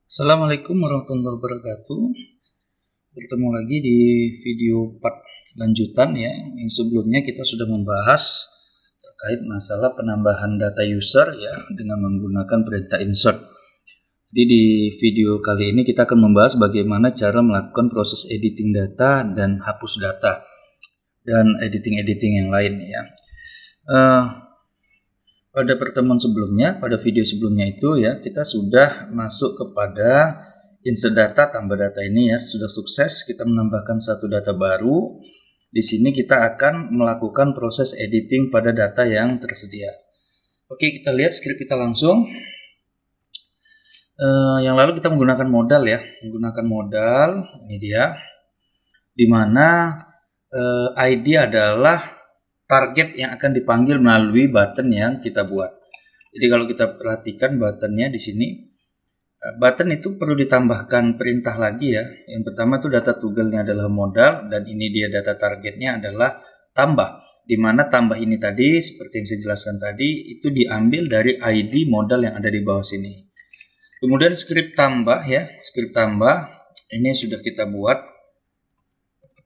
Assalamualaikum warahmatullahi wabarakatuh. Bertemu lagi di video part lanjutan ya. Yang sebelumnya kita sudah membahas terkait masalah penambahan data user ya dengan menggunakan perintah insert. Jadi di video kali ini kita akan membahas bagaimana cara melakukan proses editing data dan hapus data dan editing yang lain ya. Pada pertemuan sebelumnya, pada video sebelumnya itu ya, kita sudah masuk kepada insert data tambah data ini ya, sudah sukses kita menambahkan satu data baru. Di sini kita akan melakukan proses editing pada data yang tersedia. Oke, kita lihat script kita langsung. Yang lalu kita menggunakan modal ya, ini dia, dimana ID adalah target yang akan dipanggil melalui button yang kita buat. Jadi kalau kita perhatikan buttonnya di sini, button itu perlu ditambahkan perintah lagi ya. Yang pertama itu data toggle-nya adalah modal dan ini dia data targetnya adalah tambah. Di mana tambah ini tadi seperti yang saya jelaskan tadi itu diambil dari ID modal yang ada di bawah sini. Kemudian script tambah ya, script tambah ini sudah kita buat.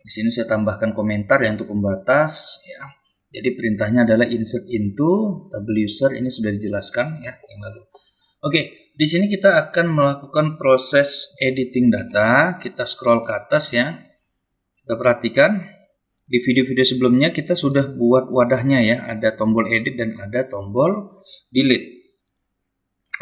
Di sini saya tambahkan komentar ya untuk pembatas ya. Jadi perintahnya adalah insert into table user, ini sudah dijelaskan ya yang lalu. Oke, di sini kita akan melakukan proses editing data. Kita scroll ke atas ya. Kita perhatikan di video-video sebelumnya kita sudah buat wadahnya ya, ada tombol edit dan ada tombol delete.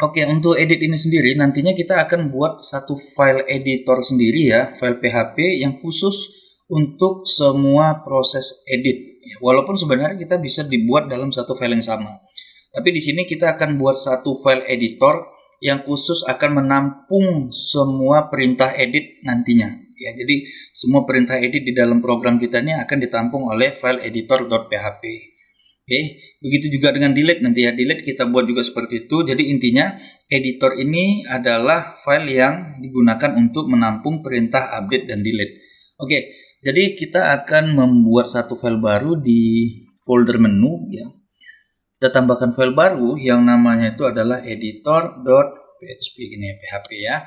Oke, untuk edit ini sendiri nantinya kita akan buat satu file editor sendiri ya, file PHP yang khusus untuk semua proses edit. Walaupun sebenarnya kita bisa dibuat dalam satu file yang sama. Tapi di sini kita akan buat satu file editor yang khusus akan menampung semua perintah edit nantinya. Ya, jadi semua perintah edit di dalam program kita ini akan ditampung oleh file editor.php. Oke, begitu juga dengan delete nanti ya. Delete kita buat juga seperti itu. Jadi intinya editor ini adalah file yang digunakan untuk menampung perintah update dan delete. Oke. Jadi kita akan membuat satu file baru di folder menu ya. Kita tambahkan file baru yang namanya itu adalah editor.php ini PHP ya.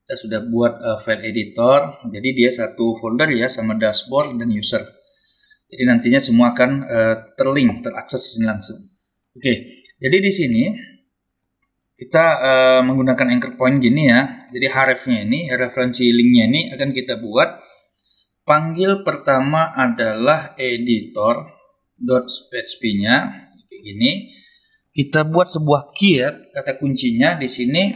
Kita sudah buat file editor. Jadi dia satu folder ya sama dashboard dan user. Jadi nantinya semua akan terakses langsung. Oke. Jadi di sini kita menggunakan anchor point gini ya. Jadi href-nya ini, referensi linknya ini akan kita buat. Panggil pertama adalah editor.php-nya kayak gini. Kita buat sebuah key ya, kata kuncinya di sini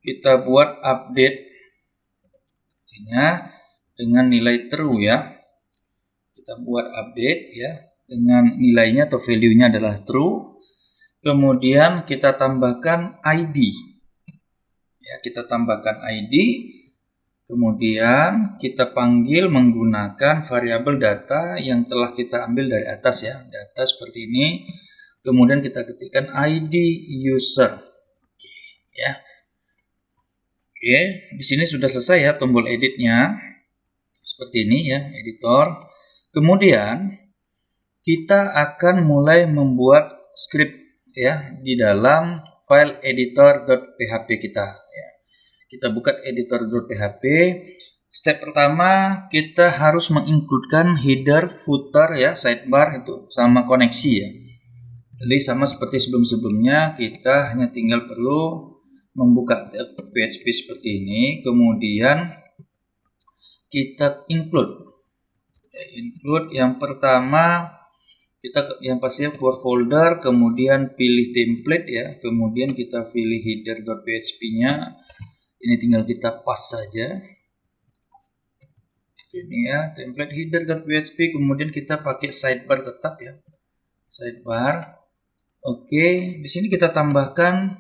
kita buat update-nya dengan nilai true ya. Kita buat update ya dengan nilainya atau value-nya adalah true. Kemudian kita tambahkan ID. Ya, kita tambahkan ID. Kemudian kita panggil menggunakan variabel data yang telah kita ambil dari atas ya. Data seperti ini. Kemudian kita ketikkan ID user. Oke, ya. Oke, di sini sudah selesai ya tombol editnya. Seperti ini ya, editor. Kemudian kita akan mulai membuat script ya di dalam file editor.php kita ya. Kita buka editor.php. Step pertama kita harus mengincludekan header, footer ya, sidebar itu sama koneksi ya. Jadi sama seperti sebelum-sebelumnya kita hanya tinggal perlu membuka PHP seperti ini, kemudian kita include yang pertama kita yang pastinya keluar folder, kemudian pilih template ya, kemudian kita pilih header.php-nya. Ini tinggal kita pas saja. Ini ya, template header.php. Kemudian kita pakai sidebar tetap ya. Sidebar. Oke, di sini kita tambahkan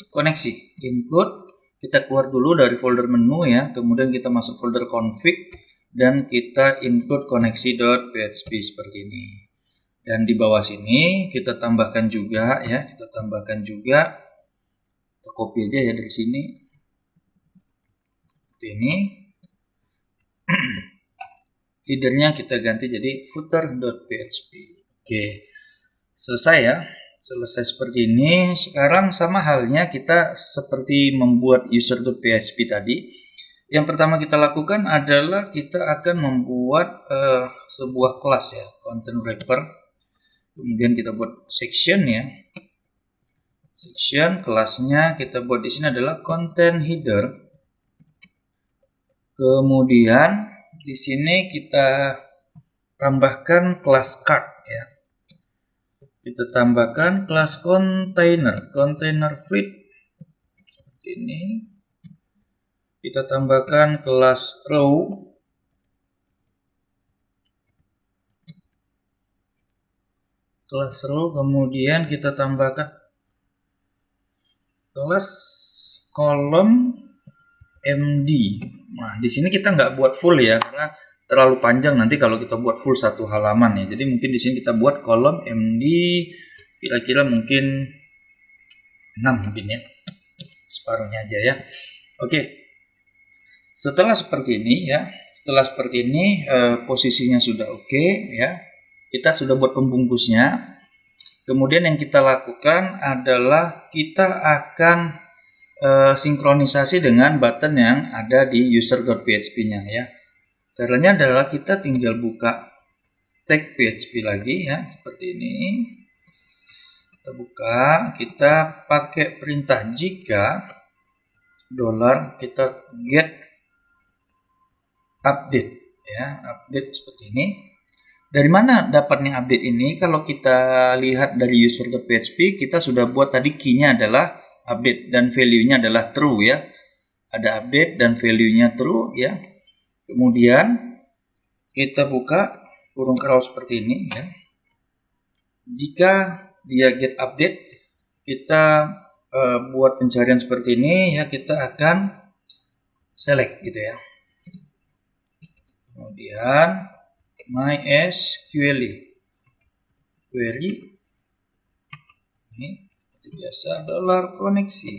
koneksi. Include. Kita keluar dulu dari folder menu ya. Kemudian kita masuk folder config dan kita include koneksi.php seperti ini. Dan di bawah sini kita tambahkan juga ya. Kita tambahkan juga. Kita copy aja ya dari sini. Ini headernya kita ganti jadi footer.php. Oke, selesai ya. selesai seperti ini. Sekarang sama halnya kita seperti membuat user.php tadi. Yang pertama kita lakukan adalah kita akan membuat sebuah kelas ya, content wrapper. Kemudian kita buat section ya. Section kelasnya kita buat di sini adalah content header. Kemudian di sini kita tambahkan kelas card ya. Kita tambahkan kelas container feed seperti ini. Kita tambahkan kelas row. Kemudian kita tambahkan kelas kolom MD. Nah, di sini kita nggak buat full ya, karena terlalu panjang nanti kalau kita buat full satu halaman ya. Jadi mungkin di sini kita buat kolom MD kira-kira mungkin 6 mungkin ya. Separuhnya aja ya. Oke. Setelah seperti ini ya, posisinya sudah oke ya. Kita sudah buat pembungkusnya. Kemudian yang kita lakukan adalah kita akan sinkronisasi dengan button yang ada di user.php-nya ya. Caranya adalah kita tinggal buka tag PHP lagi ya, seperti ini. Kita buka, kita pakai perintah jika $, kita get update ya, update seperti ini. Dari mana dapatnya update ini? Kalau kita lihat dari user.php, kita sudah buat tadi key-nya adalah update dan value-nya adalah true ya. Ada update dan value-nya true ya. Kemudian kita buka kurung kerau seperti ini ya. Jika dia get update, kita buat pencarian seperti ini ya, kita akan select gitu ya. Kemudian MySQL query ini seperti biasa $koneksi.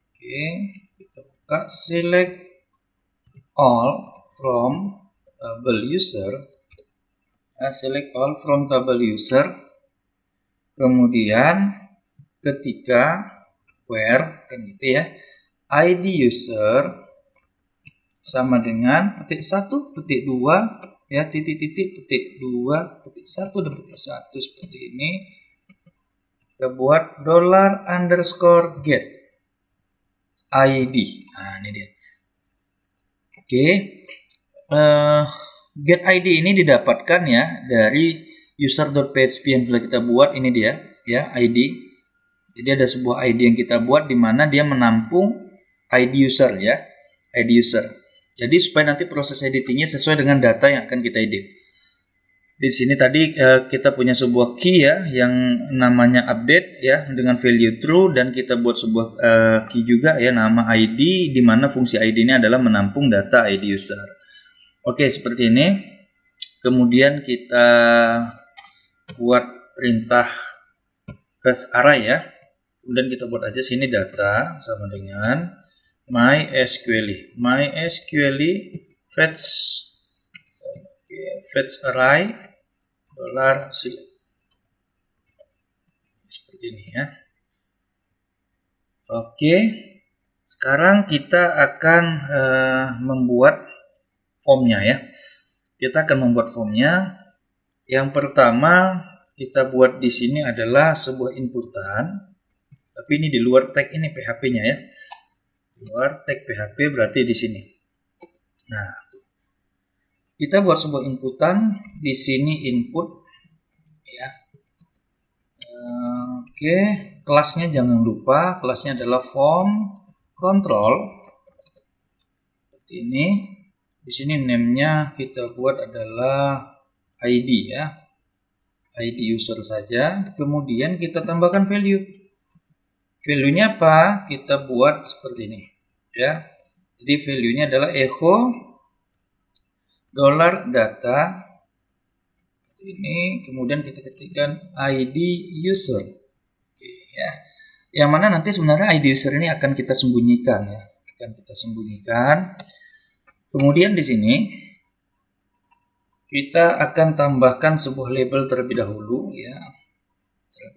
Oke, kita buka select all from table user. Select all from table user. Kemudian ketika where kan gitu ya, ID user sama dengan _1, _2 ya, titik-titik, _2, _1 dan _1 seperti ini. Kita buat $_get ID. Nah, ini dia. Oke. Get ID ini didapatkan ya dari user.php yang telah kita buat. Ini dia ya, ID. Jadi ada sebuah ID yang kita buat di mana dia menampung ID user ya, ID user. Jadi supaya nanti proses editingnya sesuai dengan data yang akan kita edit. Di sini tadi kita punya sebuah key ya yang namanya update ya dengan value true, dan kita buat sebuah key juga ya nama ID, di mana fungsi ID ini adalah menampung data ID user. Oke, seperti ini. Kemudian kita buat perintah fetch array ya. Kemudian kita buat aja sini data sama dengan MySQL fetch array $select seperti ini ya. Oke, sekarang kita akan membuat formnya ya. Kita akan membuat formnya. Yang pertama kita buat di sini adalah sebuah inputan, tapi ini di luar tag ini PHP-nya ya. Luar tag PHP berarti di sini. Nah, kita buat sebuah inputan di sini input ya. Oke, kelasnya jangan lupa, kelasnya adalah form control seperti ini. Di sini name-nya kita buat adalah ID ya, ID user saja. Kemudian kita tambahkan value. Value-nya apa? Kita buat seperti ini ya. Jadi value-nya adalah echo $data ini. Kemudian kita ketikkan ID user. Oke, ya. Yang mana nanti sebenarnya ID user ini akan kita sembunyikan ya, akan kita sembunyikan. Kemudian di sini kita akan tambahkan sebuah label terlebih dahulu ya.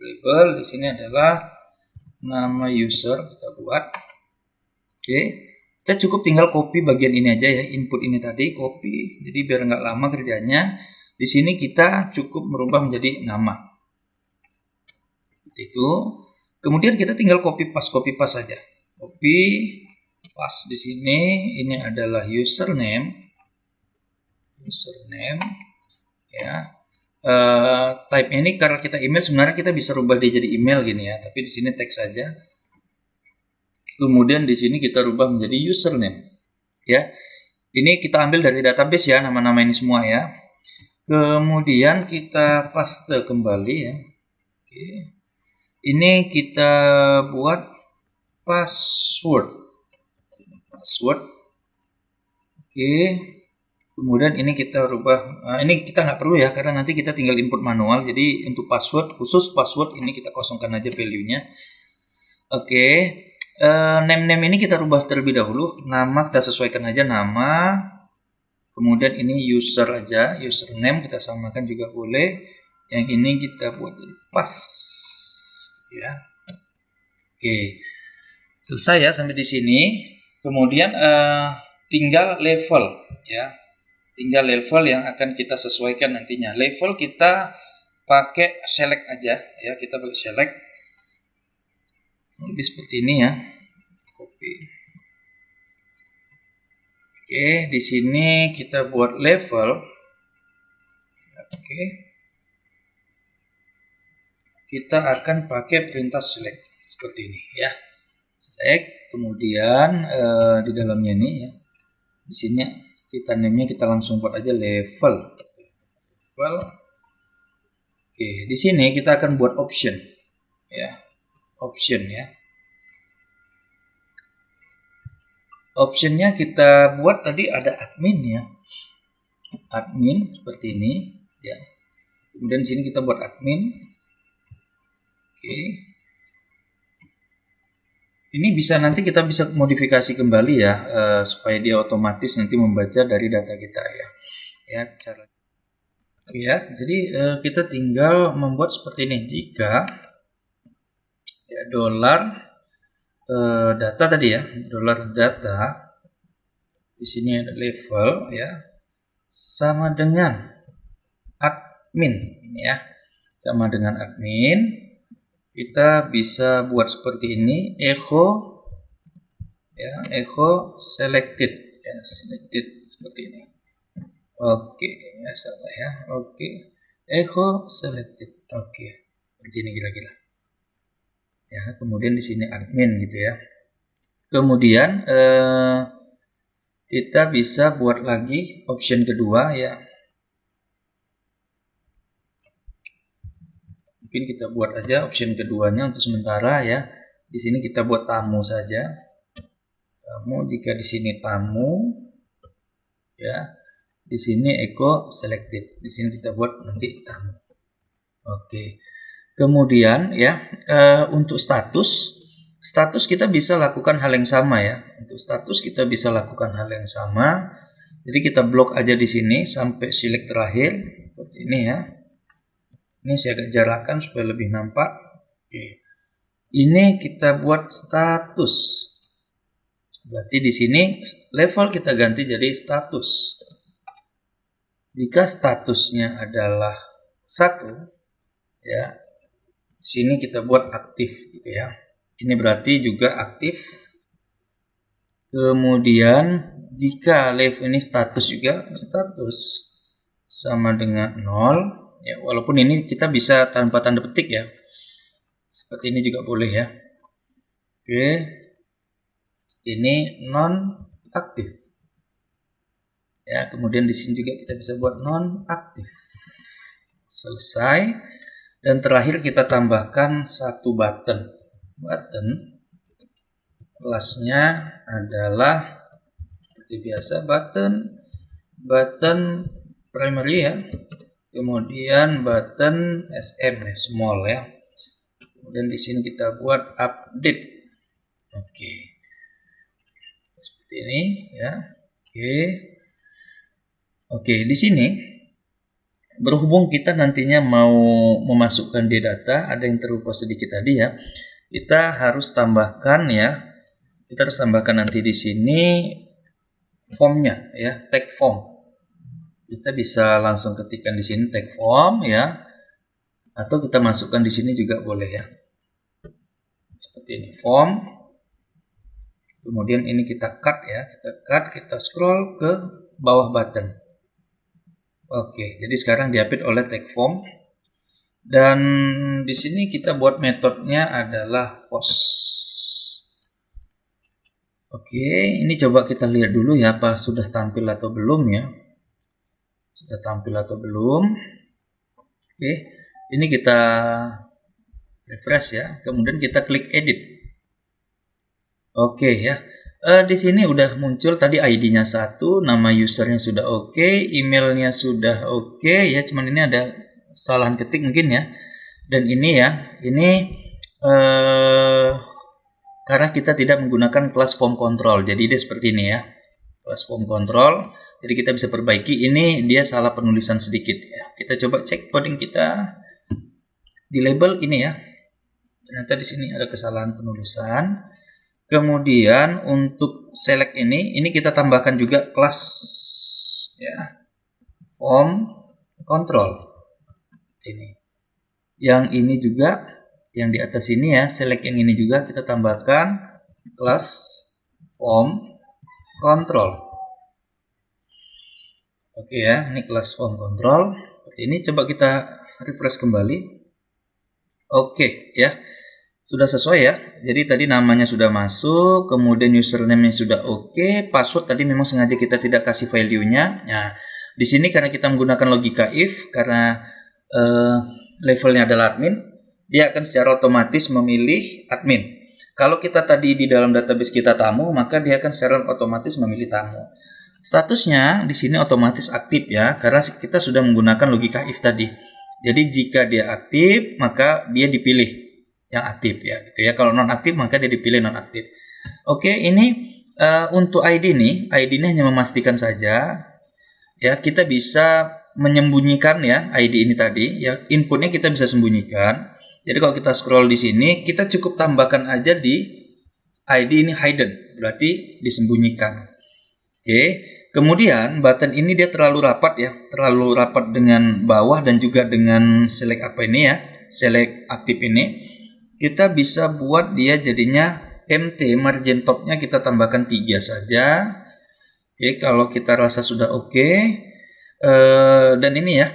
label di sini adalah nama user, kita buat. Oke, kita cukup tinggal copy bagian ini aja ya, input ini tadi copy. Jadi biar nggak lama kerjanya. Di sini kita cukup merubah menjadi nama. Itu. Kemudian kita tinggal copy paste saja. Copy paste di sini, ini adalah username ya. Type ini karena kita email, sebenarnya kita bisa rubah dia jadi email gini ya, tapi di sini teks saja. Kemudian di sini kita rubah menjadi username ya. Ini kita ambil dari database ya, nama-nama ini semua ya. Kemudian kita paste kembali ya. Oke. Ini kita buat password. Oke. Kemudian ini kita rubah. Ini kita nggak perlu ya, karena nanti kita tinggal input manual. Jadi untuk password, khusus password ini kita kosongkan aja value-nya. Oke. Name ini kita rubah terlebih dahulu. Nama kita sesuaikan aja nama. Kemudian ini user aja, username kita samakan juga boleh. Yang ini kita buat jadi pas, ya. Oke, selesai ya sampai di sini. Kemudian tinggal level, ya. Tinggal level yang akan kita sesuaikan nantinya. Level kita pakai select aja, ya. Kita pakai select. Lebih seperti ini ya. Copy. Oke, di sini kita buat level. Oke. Kita akan pakai perintah select seperti ini ya. Select, kemudian di dalamnya ini ya. Di sini kita name-nya kita langsung buat aja level. Oke, di sini kita akan buat option ya. Option ya. Optionnya kita buat tadi ada admin ya, admin seperti ini ya. Kemudian di sini kita buat admin. Oke, ini bisa nanti kita bisa modifikasi kembali ya, supaya dia otomatis nanti membaca dari data kita ya. Ya cara. Ya, jadi kita tinggal membuat seperti ini. Jika ya dolar data tadi ya, dolar data di sini ada level ya, sama dengan admin ini ya, sama dengan admin. Kita bisa buat seperti ini, echo ya, echo selected ya, selected seperti ini. Oke, ya salah ya. Oke, echo selected. Oke, seperti ini kira-kira. Ya, kemudian di sini admin gitu ya. Kemudian kita bisa buat lagi option kedua ya. Mungkin kita buat aja option keduanya untuk sementara ya. Di sini kita buat tamu saja. Tamu, jika di sini tamu ya. Di sini echo selected. Di sini kita buat nanti tamu. Oke. Kemudian ya, untuk status kita bisa lakukan hal yang sama ya. Untuk status kita bisa lakukan hal yang sama. Jadi kita blok aja di sini sampai select terakhir seperti ini ya. Ini saya agak jarakkan supaya lebih nampak. Oke. Ini kita buat status. Berarti di sini level kita ganti jadi status. Jika statusnya adalah 1 ya. Di sini kita buat aktif gitu ya. Ini berarti juga aktif. Kemudian jika level ini status juga, status sama dengan 0 ya, walaupun ini kita bisa tanpa tanda petik ya. Seperti ini juga boleh ya. Oke. Ini non aktif. Ya, kemudian di sini juga kita bisa buat non aktif. Selesai. Dan terakhir kita tambahkan satu button. Kelasnya adalah seperti biasa button primary ya. Kemudian button SM ya, small ya. Kemudian di sini kita buat update. Oke. Seperti ini ya. Oke. Oke, di sini berhubung kita nantinya mau memasukkan di data, ada yang terlupa sedikit tadi ya. Kita harus tambahkan ya. Kita harus tambahkan nanti di sini formnya ya, tag form. Kita bisa langsung ketikkan di sini tag form ya. Atau kita masukkan di sini juga boleh ya. Seperti ini, form. Kemudian ini kita cut ya, kita scroll ke bawah button. Oke, jadi sekarang diupdate oleh tag form. Dan di sini kita buat metodenya adalah post. Oke, ini coba kita lihat dulu ya, apa sudah tampil atau belum ya. Sudah tampil atau belum. Oke, ini kita refresh ya, kemudian kita klik edit. Oke ya. Di sini udah muncul tadi ID-nya 1, nama usernya sudah oke, emailnya sudah oke ya, cuman ini ada kesalahan ketik mungkin ya. Dan ini ya, ini karena kita tidak menggunakan kelas form control, jadi dia seperti ini ya, kelas form control. Jadi kita bisa perbaiki, ini dia salah penulisan sedikit ya. Kita coba cek coding kita di label ini ya. Ternyata di sini ada kesalahan penulisan. Kemudian untuk select ini kita tambahkan juga kelas ya, form control ini. Yang ini juga, yang di atas ini ya, select yang ini juga kita tambahkan kelas form control. Oke ya, ini kelas form control. Seperti ini, coba kita refresh kembali. Oke ya. Sudah sesuai ya. Jadi tadi namanya sudah masuk, kemudian username-nya sudah oke, password tadi memang sengaja kita tidak kasih value-nya. Nah, di sini karena kita menggunakan logika if, karena levelnya adalah admin, dia akan secara otomatis memilih admin. Kalau kita tadi di dalam database kita tamu, maka dia akan secara otomatis memilih tamu. Statusnya di sini otomatis aktif ya, karena kita sudah menggunakan logika if tadi. Jadi jika dia aktif, maka dia dipilih yang aktif ya, gitu ya. Kalau non aktif maka dia dipilih non aktif. Oke, ini untuk ID nih, ID-nya hanya memastikan saja ya. Kita bisa menyembunyikan ya ID ini tadi ya, inputnya kita bisa sembunyikan. Jadi kalau kita scroll di sini, kita cukup tambahkan aja di ID ini hidden, berarti disembunyikan. Oke, kemudian button ini dia terlalu rapat ya, terlalu rapat dengan bawah dan juga dengan select apa ini ya, select aktif ini. Kita bisa buat dia jadinya MT, margin topnya kita tambahkan 3 saja. Oke, kalau kita rasa sudah oke. Dan ini ya,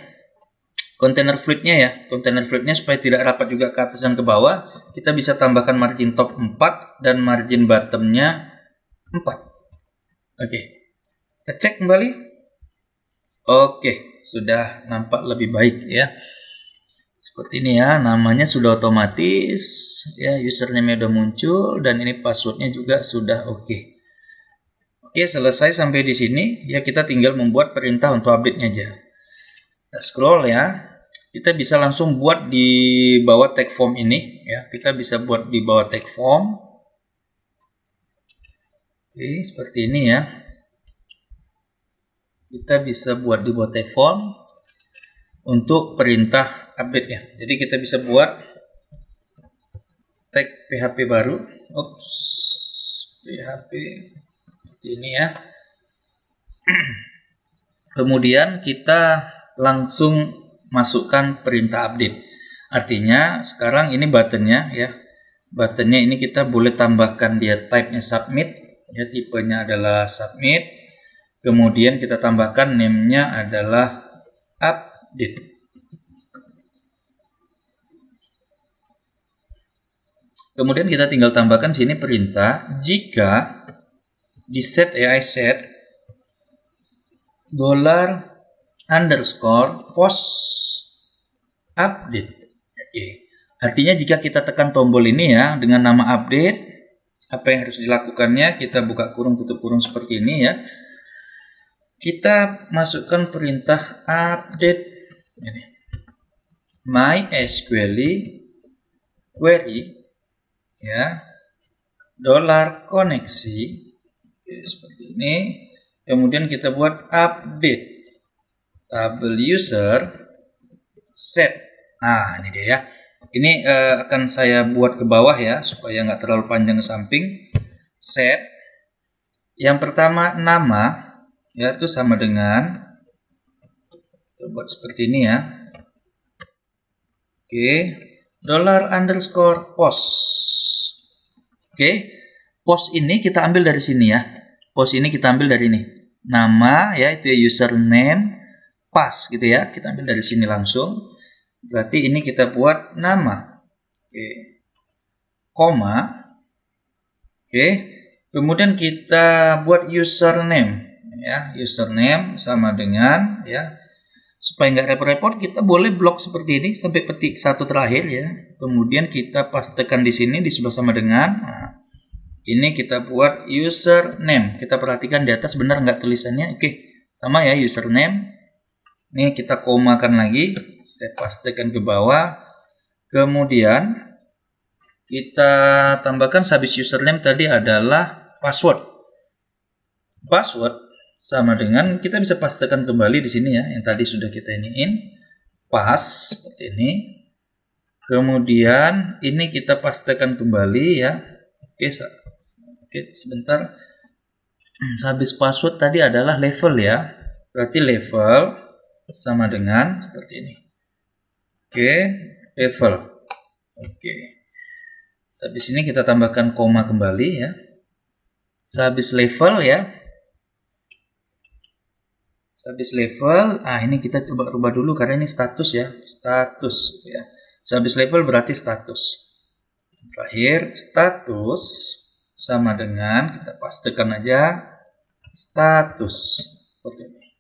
container fleetnya ya, container fleetnya supaya tidak rapat juga ke atas dan ke bawah, kita bisa tambahkan margin top 4 dan margin bottomnya 4. Oke, kita cek kembali. Oke, sudah nampak lebih baik ya. Seperti ini ya, namanya sudah otomatis ya, username udah muncul dan ini passwordnya juga sudah oke. Oke, selesai sampai di sini ya, kita tinggal membuat perintah untuk update-nya aja. Kita scroll ya, kita bisa langsung buat di bawah tag form ini ya, kita bisa buat di bawah tag form. Oke, seperti ini ya, kita bisa buat di bawah tag form untuk perintah update ya. Jadi kita bisa buat tag PHP baru. PHP seperti ini ya. Kemudian kita langsung masukkan perintah update. Artinya sekarang ini buttonnya ya. Buttonnya ini kita boleh tambahkan dia type-nya submit ya, tipenya adalah submit. Kemudian kita tambahkan name-nya adalah update. Kemudian kita tinggal tambahkan sini perintah jika di set AI set $_post update. Oke. Artinya jika kita tekan tombol ini ya dengan nama update, apa yang harus dilakukannya? Kita buka kurung tutup kurung seperti ini ya. Kita masukkan perintah update ini. MySQL query ya, $koneksi seperti ini. Kemudian kita buat update table user set. Nah, ini dia ya. Ini akan saya buat ke bawah ya, supaya nggak terlalu panjang ke samping. Set. Yang pertama nama, ya itu sama dengan, kita buat seperti ini ya. Oke, $_post. Oke, post ini kita ambil dari sini ya. Post ini kita ambil dari ini. Nama ya, itu ya username, pas gitu ya. Kita ambil dari sini langsung. Berarti ini kita buat nama. Oke. Koma. Oke. Kemudian kita buat username ya. Username sama dengan ya. Supaya nggak repot-repot, kita boleh blok seperti ini sampai petik satu terakhir ya. Kemudian kita pastekan di sini di sebelah sama dengan. Nah, ini kita buat username. Kita perhatikan di atas benar nggak tulisannya. Oke, sama ya username. Ini kita komakan lagi. Saya pastekan ke bawah. Kemudian kita tambahkan sehabis username tadi adalah password. Password sama dengan kita bisa pastekan kembali di sini ya, yang tadi sudah kita iniin, pas seperti ini. Kemudian ini kita pastekan kembali ya. Oke, sebentar. Habis password tadi adalah level ya. Berarti level sama dengan seperti ini. Oke, level. Oke. Habis ini kita tambahkan koma kembali ya. Habis level ya. Habis level, ini kita coba rubah dulu karena ini status ya, status gitu ya. Habis level berarti status. Terakhir status sama dengan kita pastekan aja status.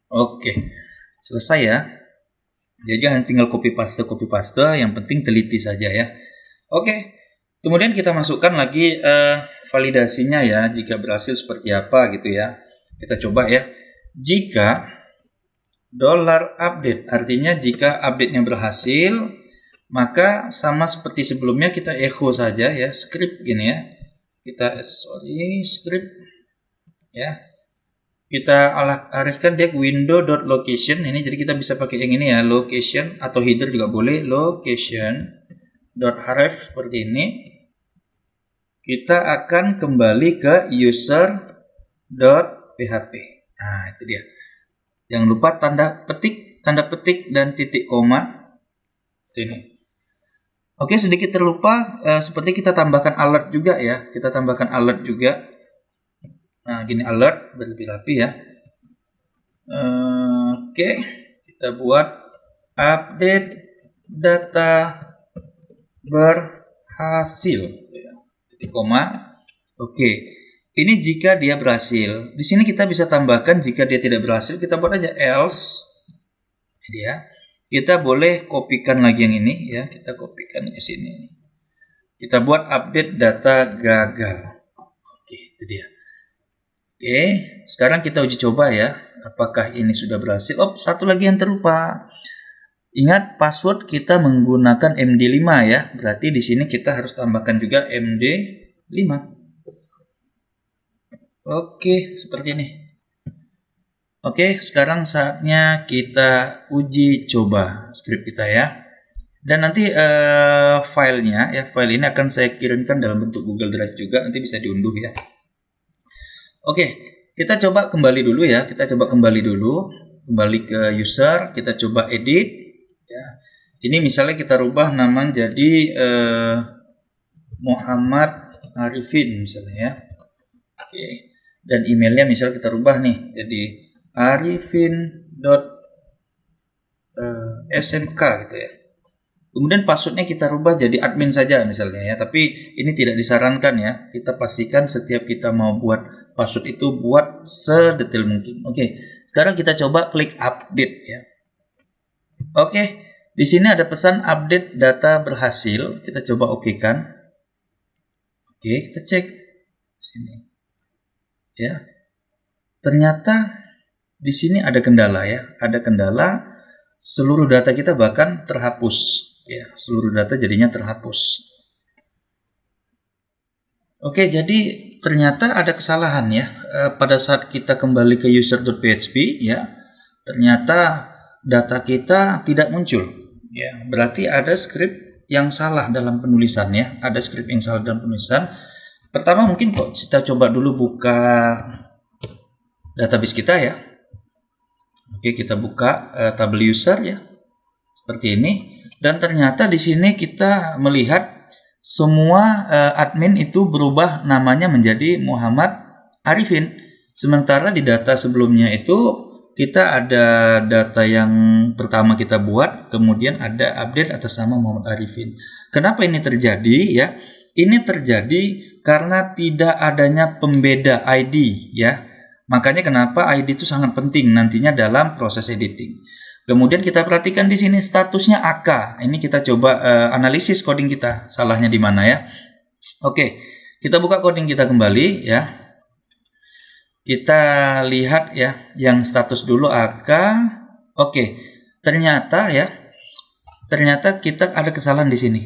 Oke, selesai ya. Jadi jangan tinggal copy paste, yang penting teliti saja ya. Oke, kemudian kita masukkan lagi validasinya ya, jika berhasil seperti apa gitu ya. Kita coba ya. Jika $update artinya jika update-nya berhasil, maka sama seperti sebelumnya kita echo saja ya, script gini ya. Kita script ya. Kita arahkan dia ke window.location ini, jadi kita bisa pakai yang ini ya, location atau header juga boleh, location.href seperti ini. Kita akan kembali ke user.php. Nah, itu dia. Jangan lupa tanda petik dan titik koma. Ini. Oke, sedikit terlupa, seperti kita tambahkan alert juga ya. Kita tambahkan alert juga. Nah, gini alert berlapis-lapis ya. Oke, kita buat update data berhasil. Titik koma. Oke. Ini jika dia berhasil. Di sini kita bisa tambahkan jika dia tidak berhasil, kita buat aja else. Ini dia. Kita boleh kopikan lagi yang ini ya. Kita kopikan ke sini. Kita buat update data gagal. Oke, itu dia. Oke, sekarang kita uji coba ya. Apakah ini sudah berhasil? Oh, satu lagi yang terlupa. Ingat password kita menggunakan MD5 ya. Berarti di sini kita harus tambahkan juga MD5. Oke, seperti ini. Oke, sekarang saatnya kita uji coba script kita ya. Dan nanti filenya ya, file ini akan saya kirimkan dalam bentuk Google Drive juga, nanti bisa diunduh ya. Oke, kita coba kembali dulu ya. Kembali ke user, kita coba edit ya. Ini misalnya kita rubah nama jadi Muhammad Arifin misalnya ya. Oke. Dan emailnya misal kita rubah nih jadi arifin.smk gitu ya. Kemudian passwordnya kita rubah jadi admin saja misalnya ya, tapi ini tidak disarankan ya. Kita pastikan setiap kita mau buat password itu buat sedetail mungkin. Oke, sekarang kita coba klik update ya. Oke, di sini ada pesan update data berhasil. Kita coba oke kan. Oke, kita cek sini. Ya, ternyata di sini ada kendala ya, seluruh data kita bahkan terhapus ya, seluruh data jadinya terhapus. Oke, jadi ternyata ada kesalahan ya, pada saat kita kembali ke user.php ya, ternyata data kita tidak muncul Ya, berarti ada script yang salah dalam penulisannya. Ada script yang salah dalam penulisan. Pertama mungkin kita coba dulu buka database kita ya. Oke, kita buka tabel user ya. Seperti ini. Dan ternyata di sini kita melihat semua admin itu berubah namanya menjadi Muhammad Arifin. Sementara di data sebelumnya itu kita ada data yang pertama kita buat, kemudian ada update atas nama Muhammad Arifin. Kenapa ini terjadi ya? Ini terjadi karena tidak adanya pembeda ID ya. Makanya kenapa ID itu sangat penting nantinya dalam proses editing. Kemudian kita perhatikan di sini statusnya AK. Ini kita coba analisis coding kita. Salahnya di mana ya? Oke, kita buka coding kita kembali ya. Kita lihat ya, yang status dulu AK. Oke, ternyata kita ada kesalahan di sini.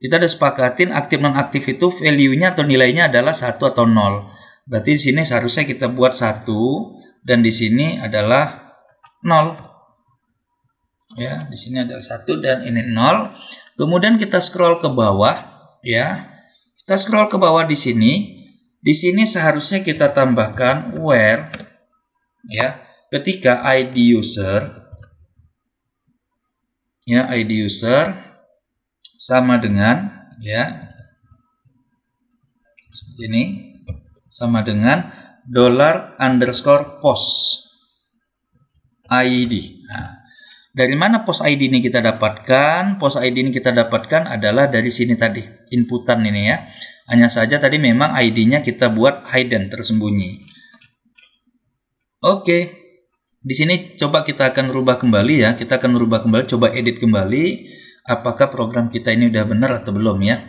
Kita ada sepakatin aktif non-aktif itu value-nya atau nilainya adalah 1 atau 0. Berarti di sini seharusnya kita buat 1 dan di sini adalah 0. Ya, di sini adalah 1 dan ini 0. Kemudian kita scroll ke bawah ya. Kita scroll ke bawah di sini. Di sini seharusnya kita tambahkan where ya, ketika ID user ya, ID user sama dengan ya, seperti ini, sama dengan $_post ID. Nah, dari mana post ID ini kita dapatkan? Post ID ini kita dapatkan adalah dari sini tadi, inputan ini ya. Hanya saja tadi memang ID-nya kita buat hidden, tersembunyi. Oke. Di sini coba kita akan rubah kembali ya. Kita akan rubah kembali, coba edit kembali apakah program kita ini udah benar atau belum ya.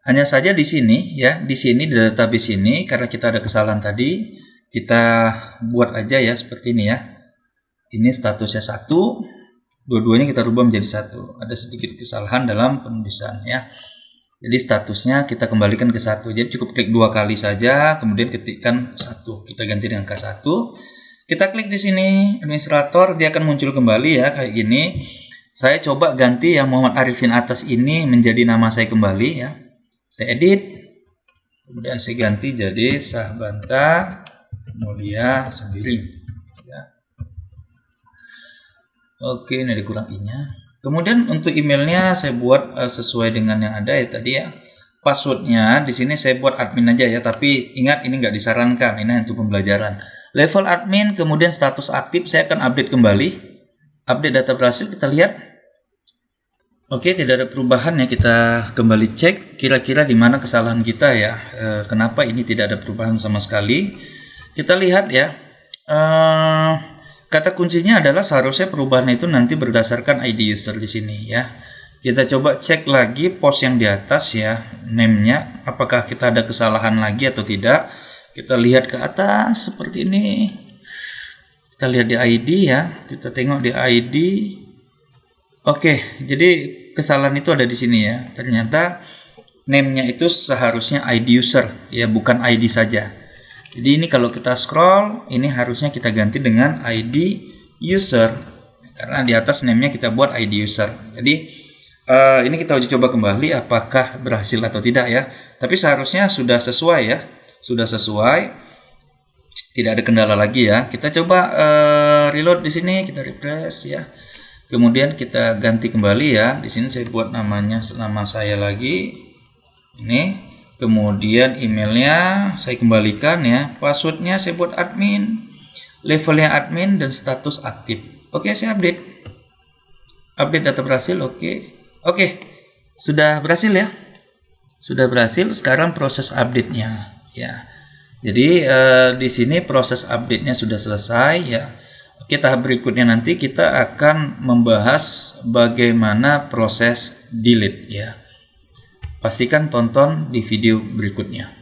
Hanya saja di sini ya, di sini di database ini karena kita ada kesalahan tadi, kita buat aja ya seperti ini ya. Ini statusnya 1, dua-duanya kita rubah menjadi 1. Ada sedikit kesalahan dalam penulisan ya. Jadi statusnya kita kembalikan ke 1. Jadi cukup klik 2 kali saja, kemudian ketikkan 1. Kita ganti dengan angka 1. Kita klik di sini administrator, dia akan muncul kembali ya kayak gini. Saya coba ganti yang Muhammad Arifin atas ini menjadi nama saya kembali ya. Saya edit. Kemudian saya ganti jadi Sahbanta Mulia Sendiri. Ya. Oke, ini ada kurang i-nya. Kemudian untuk emailnya saya buat sesuai dengan yang ada ya tadi ya. Passwordnya di sini saya buat admin aja ya, tapi ingat ini nggak disarankan, ini untuk pembelajaran. Level admin, kemudian status aktif, saya akan update kembali. Update data berhasil, kita lihat. Oke, tidak ada perubahan ya, kita kembali cek kira-kira di mana kesalahan kita ya. Kenapa ini tidak ada perubahan sama sekali? Kita lihat ya. Kata kuncinya adalah seharusnya perubahan itu nanti berdasarkan ID user di sini ya. Kita coba cek lagi post yang di atas ya, name-nya, apakah kita ada kesalahan lagi atau tidak. Kita lihat ke atas seperti ini. Kita lihat di ID ya, kita tengok di ID. Oke, jadi kesalahan itu ada di sini ya. Ternyata name-nya itu seharusnya ID user ya, bukan ID saja. Jadi ini kalau kita scroll, ini harusnya kita ganti dengan ID user. Karena di atas name-nya kita buat ID user. Jadi ini kita uji coba kembali apakah berhasil atau tidak ya. Tapi seharusnya sudah sesuai ya. Sudah sesuai. Tidak ada kendala lagi ya. Kita coba reload di sini, kita refresh ya. Kemudian kita ganti kembali ya. Di sini saya buat nama saya lagi. Ini. Kemudian emailnya saya kembalikan ya, passwordnya saya buat admin, levelnya admin dan status aktif. Oke, saya update data berhasil. Oke, sudah berhasil ya, sudah berhasil. Sekarang proses update-nya ya. Jadi di sini proses update-nya sudah selesai ya. Oke, tahap berikutnya nanti kita akan membahas bagaimana proses delete ya. Pastikan tonton di video berikutnya.